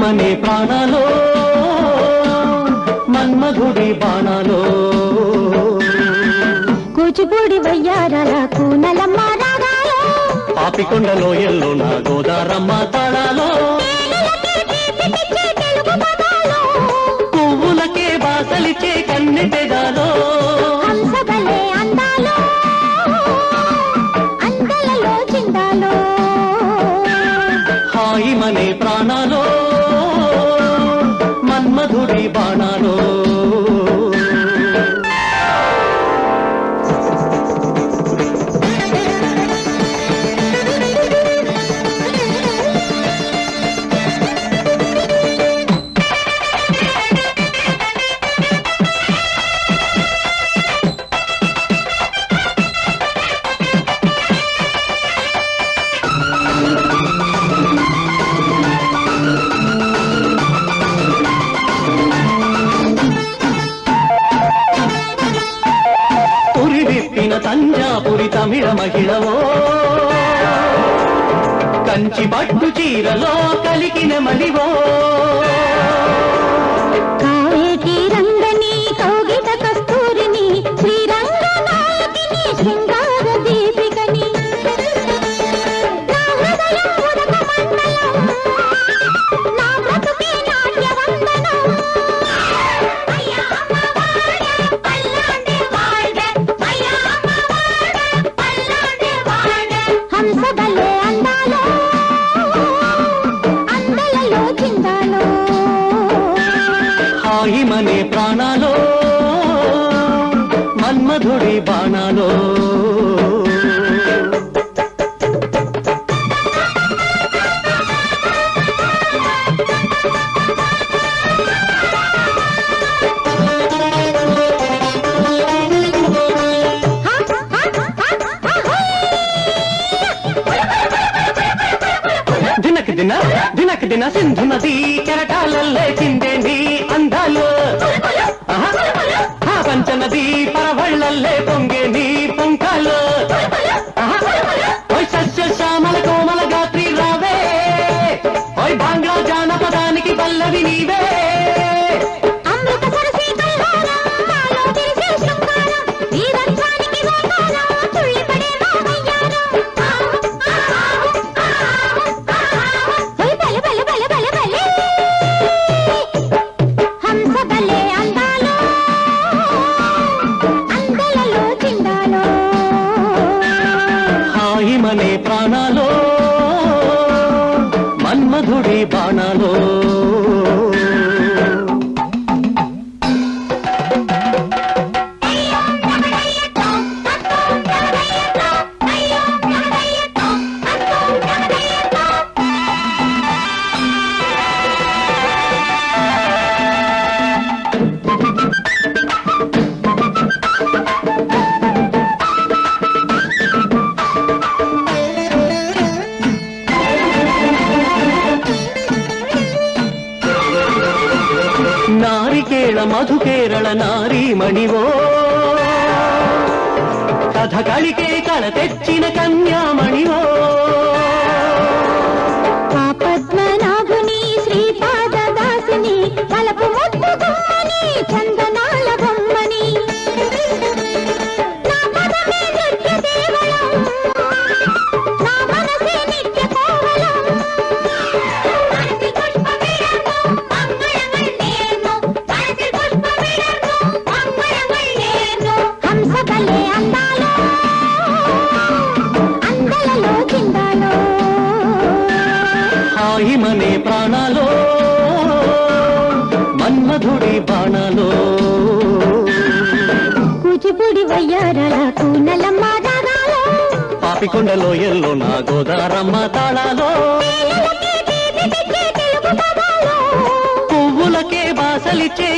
మనే ప్రాణాలో మన్మధుడి బాణాలో Kuchipudi వయ్యారాల Koonalamma రాగాలో పాపికొండలో yellow నా గోదారమ్మ తాళాలో పువ్వులకే బాసలిచే కన్నె పెదాలో హంసబలే అందాలో అందలలో చిందాలో హాయి మనే ప్రాణాలో మన్మధుడి బాణాలో తంజాపురి తమిళ మహిళవో కంచి పట్టు చీరలో కలికిన మలివో కావేటి రంగని కౌగిట కస్తూరిని శ్రీరంగ నాయకిని శృంగార దీపికని నా హృదయం ఉదక మండలం నా బ్రతుకే నాట్య వందనం అయ్యా అమ్మవాడ పల్లాండే వాడ అయ్యా హంసబలే అందాలో అందలలో చిందాలో హాయి మనే ప్రాణాలో మన్మధుడి బాణాలో దినక దిన సింధు నది కెరటాలల్లే చిందేంది అందాలు పంచనది పరవళ్ళల్లే పొంగేంది పొంకాలు ఓయ్ సస్య శ్యామల కోమల గాత్రి రావే ఓయ్ బాంగ్లా జానపదానికి పల్లవి నీవే అమృత సరసి కల్హారం నాలో తెలిసే శృంగారం ఈ రంగానికి వేగానం తుళ్ళిపడే మామయ్యారం హంసబలే అందాలో అందలలో చిందాలో హాయి మనే ప్రాణాలో మన్మధుడి బాణాలో నారికేళ మధుకేరళ నారీమణివో కథ కలికే కళ తెచ్చిన కన్యామణివో పద్మనాభుని శ్రీపాద దాసిని తలపు ముద్దు గుమ్మని చందనాల బొమ్మని నా పదమే నృత్య దేవళం నా మనసే నిత్య కోవలం హంసబలే అందాలో అందలలో చిందాలో హాయి మనే ప్రాణాలో మన్మధుడి బాణాలో కూచిపూడి వయ్యారాల కూనలమ్మ రాగాలో పాపికొండలో ఎల్లో నా గోదారమ్మ తాళాలో పువ్వులకే బాసలిచ్చే